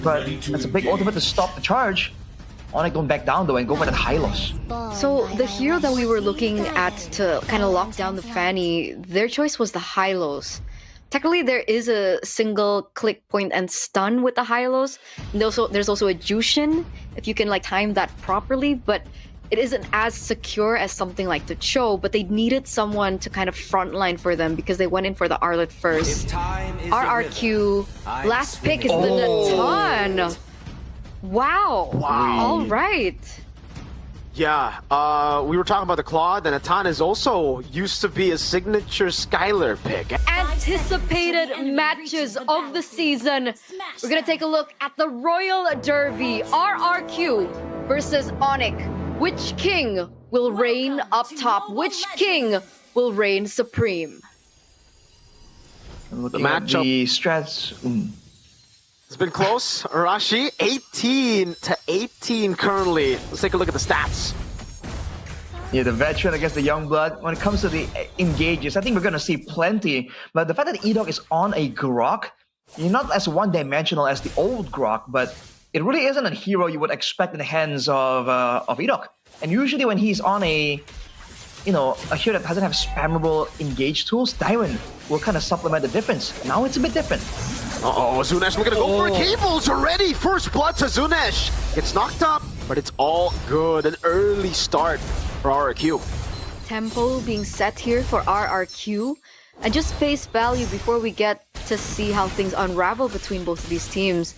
but that's a big ultimate to stop the charge. Onic don't back down though and go for that high loss. So the hero that we were looking at to kind of lock down the Fanny, their choice was the Hylos. Technically, there is a single click point and stun with the Hylos. And there's also a Jushin, if you can like time that properly, but it isn't as secure as something like the Cho, but they needed someone to kind of frontline for them because they went in for the Arlet first. RRQ, last pick is the Natan. Wow. All right. Yeah, we were talking about the Claw. The Natan is also used to be a signature Skylar pick. Anticipated matches of the season. We're gonna take a look at the Royal Derby. RRQ versus Onic. Which king will reign up top? Which king will reign supreme? The matchup. The strats. It's been close. Arashi, 18-18 currently. Let's take a look at the stats. Yeah, the veteran against the young blood. When it comes to the engages, I think we're going to see plenty. But the fact that Edok is on a Grok, you're not as one-dimensional as the old Grok, but it really isn't a hero you would expect in the hands of Edok. And usually when he's on a hero that doesn't have spammable engage tools, Dairon will kind of supplement the difference. Now it's a bit different. Uh-oh, Zunesh looking to go for cables already. First blood to Zunesh. Gets knocked up, but it's all good. An early start for RRQ. Tempo being set here for RRQ. And just face value before we get to see how things unravel between both of these teams.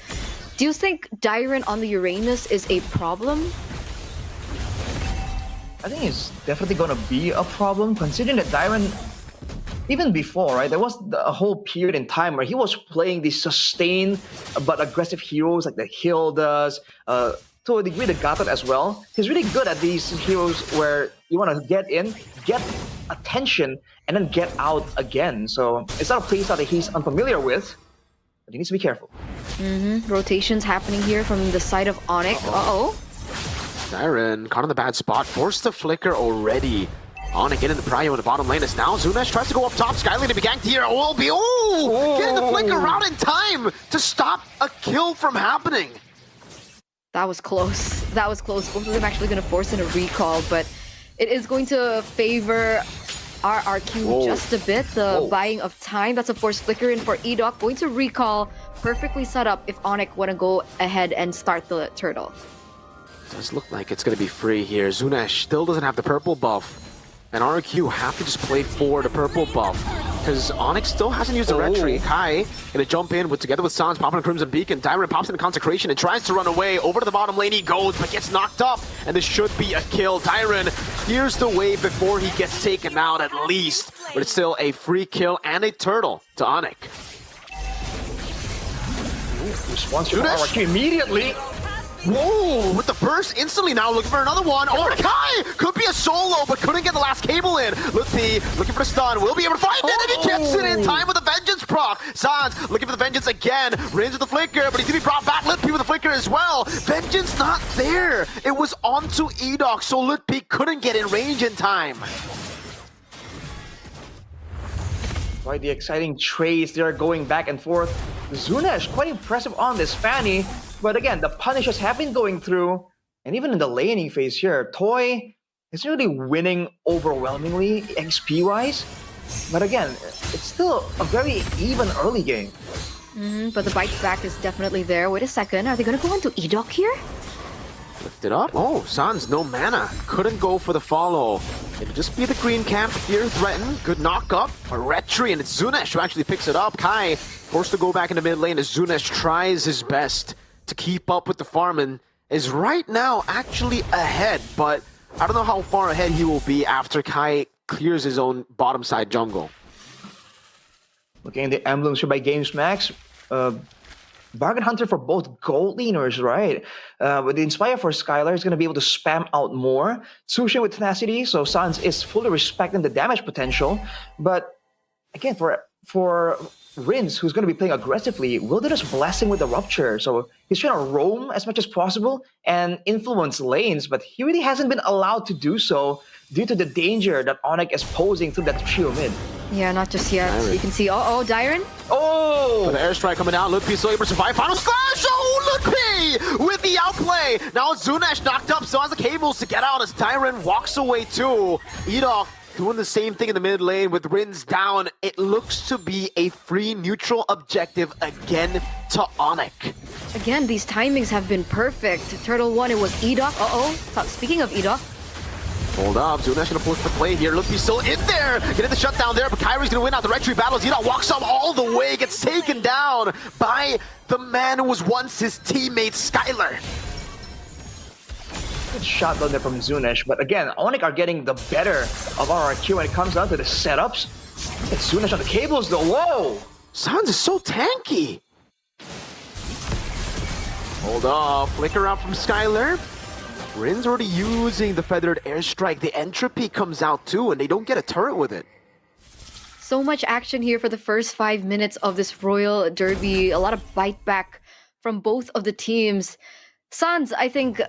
Do you think Dairon on the Uranus is a problem? I think it's definitely going to be a problem, considering that Dairon, even before, right, there was a whole period in time where he was playing these sustained but aggressive heroes like the Hildas, to a degree the Gatot as well. He's really good at these heroes where you want to get in, get attention, and then get out again. So it's not a playstyle that he's unfamiliar with, but he needs to be careful. Rotations happening here from the side of Onic. Dairon caught in the bad spot, forced to flicker already. Onic in the prio in the bottom lane is now Zunesh tries to go up top. Skylane to be ganked here. Getting the flicker out in time to stop a kill from happening. That was close. That was close. Both of them actually going to force in a recall, but it is going to favor RRQ just a bit. The buying of time. That's a forced flicker in for Edok. Going to recall. Perfectly set up if Onic want to go ahead and start the turtle. Does look like it's going to be free here. Zunesh still doesn't have the purple buff. And RRQ have to just play for the purple buff. Because Onic still hasn't used the retry. Kai gonna jump in together with Sans, popping a Crimson Beacon. Dairon pops in the Consecration and tries to run away. Over to the bottom lane he goes, but gets knocked up. And this should be a kill. Dairon clears the wave before he gets taken out at least. But it's still a free kill and a turtle to Onic. Response from RRQ immediately. Whoa, with the burst instantly now looking for another one. Oh, Kai could be a solo, but couldn't get the last cable in. Lutpi looking for the stun, will be able to find it, and he gets it in time with the Vengeance proc. Sans looking for the Vengeance again, Rains with the flicker, but he's gonna be brought back. Lutpi with the flicker as well. Vengeance not there. It was onto Edok, so Lutpi couldn't get in range in time. Right, the exciting trades, they're going back and forth. Zunesh, quite impressive on this Fanny. But again, the punishes have been going through, and even in the laning phase here, Toy is really winning overwhelmingly XP-wise. But again, it's still a very even early game. But the bite back is definitely there. Wait a second, are they going to go into Edok here? Lift it up. Oh, Sans, no mana. Couldn't go for the follow. It'll just be the green camp here, threatened. Good knock up. A retry, and it's Zunesh who actually picks it up. Kai forced to go back in the mid lane as Zunesh tries his best to keep up with the farm and is right now actually ahead, but I don't know how far ahead he will be after Kai clears his own bottom side jungle. Looking at the emblems here by GameSmax, Bargain Hunter for both gold leaners, right? With the Inspire for Skylar is going to be able to spam out more. Tsushin with Tenacity, so Sans is fully respecting the damage potential, but again, for Rince, who's going to be playing aggressively, Wilderness Blessing with the Rupture. So he's trying to roam as much as possible and influence lanes, but he really hasn't been allowed to do so due to the danger that Onic is posing through that trio mid. Yeah, not just yet. You can see, Dairon. Oh! The airstrike coming down. Lutpi still able to survive. Final slash! Oh, look Kai. Now Zunesh knocked up, so has the cables to get out as Tyron walks away too. Edok doing the same thing in the mid lane with Rins down. It looks to be a free neutral objective again to Onic. Again, these timings have been perfect. Turtle 1, it was Edok. Speaking of Edok. Hold up, Zunesh gonna push the play here. Luffy's still in there. Getting the shutdown there, but Kyrie's gonna win out the retreat battles. Edok walks up all the way, gets taken down by the man who was once his teammate, Skylar. Good shot down there from Zunesh, but again, Onic are getting the better of RRQ when it comes down to the setups. It's Zunesh on the cables though, whoa! Sans is so tanky. Hold up, flicker out from Skylar. Rin's already using the feathered airstrike. The entropy comes out too, and they don't get a turret with it. So much action here for the first 5 minutes of this Royal Derby. A lot of bite back from both of the teams. Sans, I think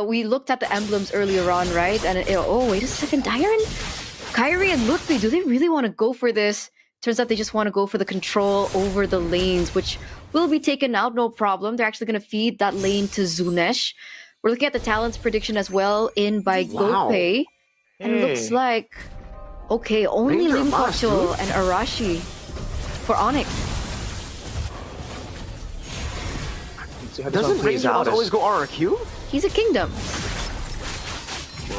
we looked at the emblems earlier on, right? And oh, wait a second, Dyron? Kyrie and Lutfi, do they really want to go for this? Turns out they just want to go for the control over the lanes, which will be taken out, no problem. They're actually going to feed that lane to Zunesh. We're looking at the talents prediction as well in by GoPay. And it looks like, okay, only Limkocho and Arashi for Onic. Doesn't Ranger always go RRQ? He's a kingdom.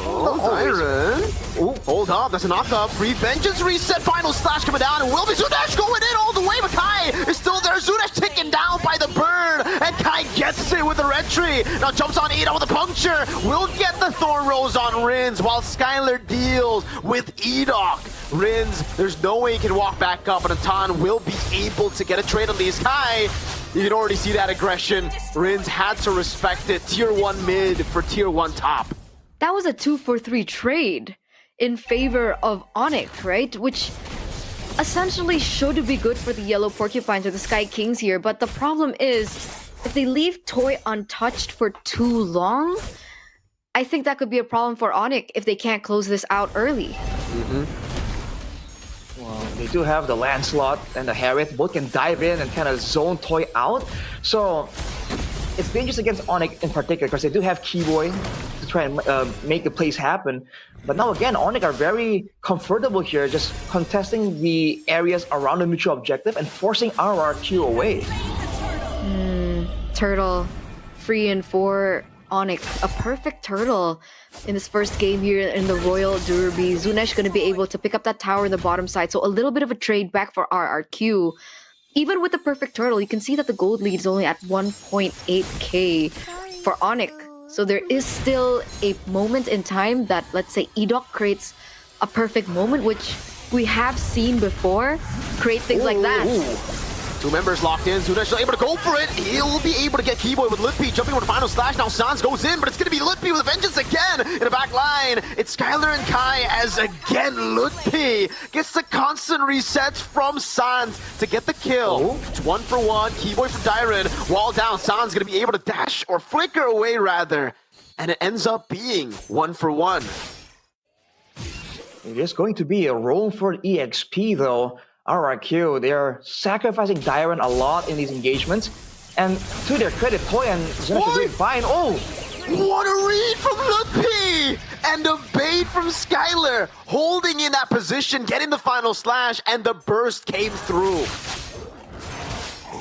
Oh, Tyron. Oh, hold up. That's a knock-up. Free Vengeance reset. Final slash coming down. And will be Zunesh going in all the way. But Kai is still there. Zunesh taken down by the bird. And Kai gets it with the retreat. Now jumps on Ida with a puncture. Will get the Thorn Rose on Rins while Skylar deals with Edok. Rins, there's no way he can walk back up. And Atan will be able to get a trade on these. Kai, you can already see that aggression. Rins had to respect it. Tier 1 mid for Tier 1 top. That was a 2-for-3 trade in favor of Onic, right? Which essentially should be good for the Yellow Porcupines or the Sky Kings here. But the problem is, if they leave Toy untouched for too long, I think that could be a problem for Onic if they can't close this out early. Well, they do have the Lancelot and the Harriet. Both can dive in and kind of zone Toy out. So it's dangerous against Onic in particular because they do have Keyboy to try and make the plays happen. But now again, Onic are very comfortable here, just contesting the areas around the mutual objective and forcing RRQ away. Turtle, 3 and 4, Onic, a perfect turtle in this first game here in the Royal Derby. Zunesh going to be able to pick up that tower in the bottom side, so a little bit of a trade back for RRQ. Even with the perfect turtle, you can see that the gold lead is only at 1.8k for Onic. So there is still a moment in time that, let's say, Edok creates a perfect moment, which we have seen before create things like that. Two members locked in. Zunesh able to go for it. He'll be able to get Keyboy with Lutfi jumping with the final slash. Now Sans goes in, but it's going to be Lutfi with a vengeance again in the back line. It's Skylar and Kai as again Lutfi gets the constant resets from Sans to get the kill. It's 1-for-1. Keyboy for Dyron. Wall down. Sans going to be able to dash or flicker away rather. And it ends up being 1-for-1. It is going to be a roll for EXP though. RRQ, they're sacrificing Dyron a lot in these engagements. And to their credit, Toy and Zunesh are doing fine. Oh! What a read from Lutfi! And a bait from Skylar, holding in that position, getting the final slash, and the burst came through.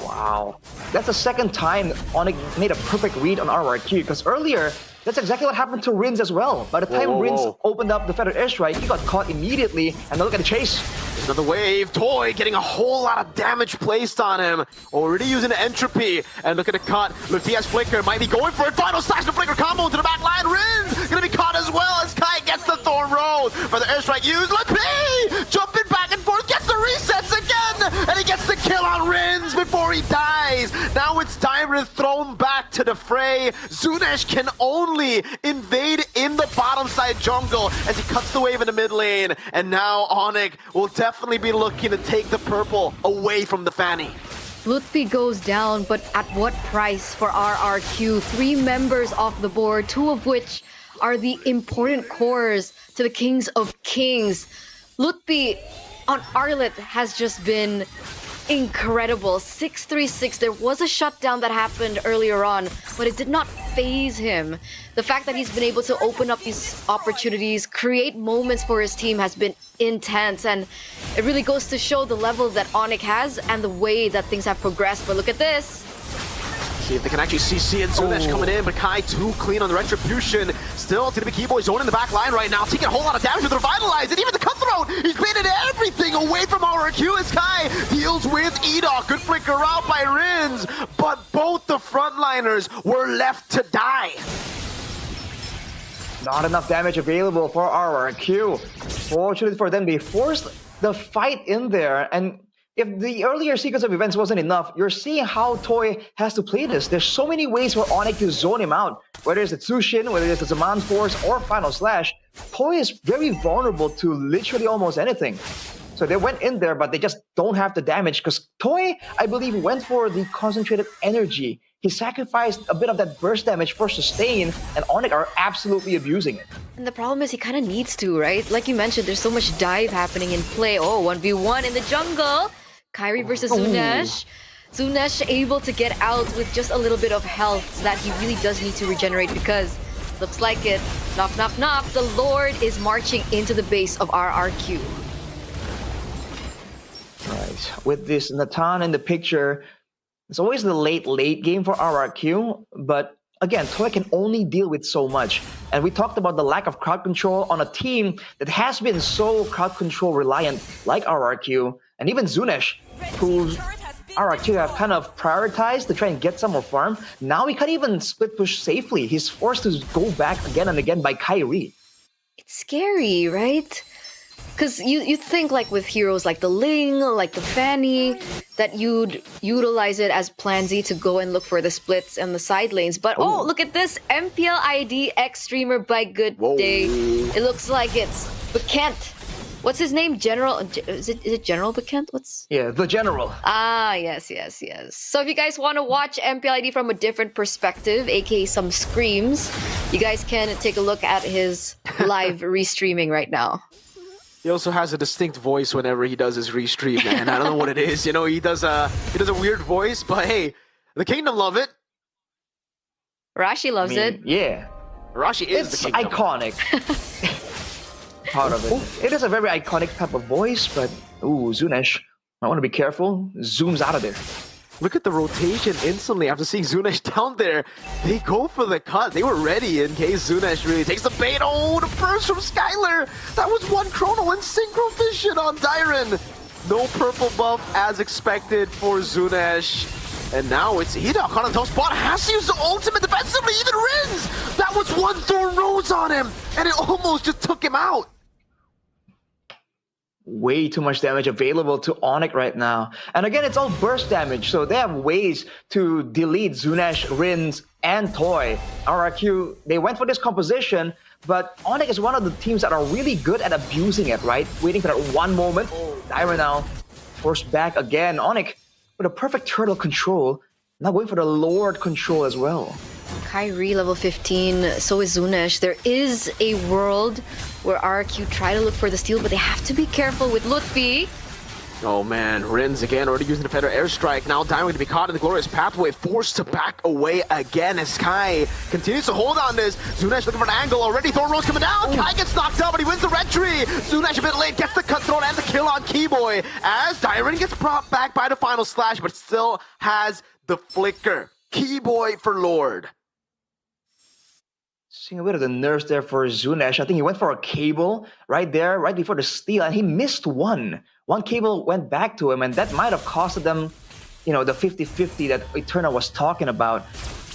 Wow. That's the second time Onic made a perfect read on RRQ, because earlier, that's exactly what happened to Rins as well. By the time Rins opened up the feathered airstrike, he got caught immediately, and now look at the chase. Another wave, Toy getting a whole lot of damage placed on him. Already using the entropy, and look at the cut. Lutfi has flicker, might be going for it. Final slash the flicker combo into the back line. Rins gonna be caught as well as Kai gets the Thorn Rose for the airstrike used. Lutfi jumping back and forth, gets the resets again, and he gets the kill on Rins before he dies. Now it's Dyron thrown back to the fray. Zunesh can only invade in the bottom side jungle as he cuts the wave in the mid lane, and now Onic will definitely be looking to take the purple away from the Fanny. Lutfi goes down, but at what price for RRQ? 3 members off the board, 2 of which are the important cores to the Kings of Kings. Lutfi on Arlet has just been incredible. 6-3-6. There was a shutdown that happened earlier on, but it did not phase him. The fact that he's been able to open up these opportunities, create moments for his team has been intense, and it really goes to show the level that Onic has and the way that things have progressed. But look at this. See if they can actually see and Zunesh coming in, but Kai too clean on the retribution. Still, TDP Keyboy zoning in the back line right now, taking a whole lot of damage with Revitalize, and even the cutthroat! He's baited everything away from RRQ as Kai deals with Enoch. Good flicker out by Rins, but both the frontliners were left to die. Not enough damage available for RRQ. Fortunately for them, they forced the fight in there, and if the earlier sequence of events wasn't enough, you're seeing how Toy has to play this. There's so many ways for Onic to zone him out. Whether it's the Tsushin, whether it's the Zaman Force, or Final Slash, Toy is very vulnerable to literally almost anything. So they went in there, but they just don't have the damage because Toy, I believe, went for the concentrated energy. He sacrificed a bit of that burst damage for sustain, and Onic are absolutely abusing it. And the problem is he kind of needs to, right? Like you mentioned, there's so much dive happening in play. Oh, 1v1 in the jungle. Kyrie versus Zunesh. Zunesh able to get out with just a little bit of health that he really does need to regenerate because looks like it. Knock, knock, knock. The Lord is marching into the base of RRQ. Right. With this Natan in the picture, it's always the late game for RRQ, but again, Toy can only deal with so much. And we talked about the lack of crowd control on a team that has been so crowd control reliant like RRQ, and even Zunesh, who RRQ have kind of prioritized to try and get some more farm. Now he can't even split push safely. He's forced to go back again and again by Kyrie. It's scary, right? Because you think like with heroes like the Ling, like the Fanny, that you'd utilize it as plan Z to go and look for the splits and the side lanes. But oh, look at this MPL ID X streamer by Good Day. It looks like it's Bekent. What's his name? General? Is it General Bekent? What's? Yeah, the General. Ah, yes. So if you guys want to watch MPLID from a different perspective, aka some screams, you guys can take a look at his live restreaming right now. He also has a distinct voice whenever he does his restream, man. I don't know what it is. You know, he does a weird voice, but hey, the Kingdom love it. Rashi loves it. Yeah. Rashi is It's the Kingdom. Iconic. Part of it. It is a very iconic type of voice, but ooh, Zunesh, I want to be careful. Zooms out of there. Look at the rotation instantly after seeing Zunesh down there. They go for the cut. They were ready in case Zunesh really takes the bait. Oh, the burst from Skylar. That was one chrono and synchro vision on Dyron. No purple buff as expected for Zunesh. And now it's Enoch on the top spot. Has to use the ultimate defensively. Even Rins. That was one Thorn Rose on him. And it almost just took him out. Way too much damage available to Onic right now. And again, it's all burst damage, so they have ways to delete Zunesh, Rins, and Toy. RRQ, they went for this composition, but Onic is one of the teams that are really good at abusing it, right? Waiting for that one moment. Dyra now forced back again. Onic with a perfect turtle control, now going for the Lord control as well. Kyrie level 15, so is Zunesh. There is a world where RRQ try to look for the steal, but they have to be careful with Lutfi. Oh man, Rins again already using the Defender Airstrike. Now Dying to be caught in the glorious pathway, forced to back away again as Kai continues to hold on this. Zunesh looking for an angle already. Thorn Rose coming down. Kai gets knocked out, but he wins the red tree. Zunesh a bit late, gets the cut thrown and the kill on Keyboy as Dyron gets brought back by the final slash, but still has the flicker. Keyboy for Lord. Seeing a bit of the nerves there for Zunesh. I think he went for a cable right there, right before the steal, and he missed one. One cable went back to him, and that might have costed them, you know, the 50-50 that Eterna was talking about.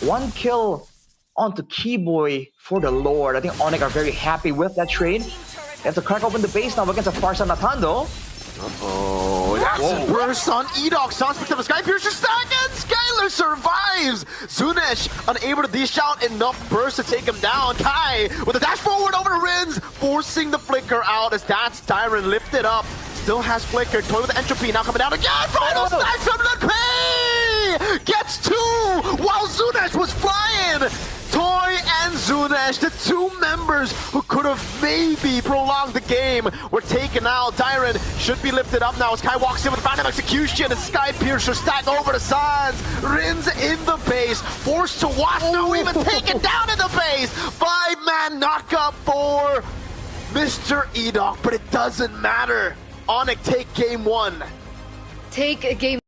One kill onto Keyboy for the Lord. I think Onic are very happy with that trade. They have to crack open the base now against a Farsa Natando. Uh-oh, that's a burst on Enoch. Suspect of a Sky Piercer stack, and Skylar survives! Zunesh unable to dish out enough burst to take him down. Kai with a dash forward over to Rins, forcing the flicker out as that's Dyron lifted up. Still has flicker. Toy with the entropy now coming down again. Final stack from the pay! Gets two while Zunesh was flying! Toy Roy and Zunesh, the two members who could have maybe prolonged the game, were taken out. Dyron should be lifted up now as Kai walks in with Phantom Execution, and Sky Piercer stack over the Sans. Rin's in the base, forced to watch, no, even taken down in the base. 5-man knockup for Mr. Edok, but it doesn't matter. Onic take game one. Take game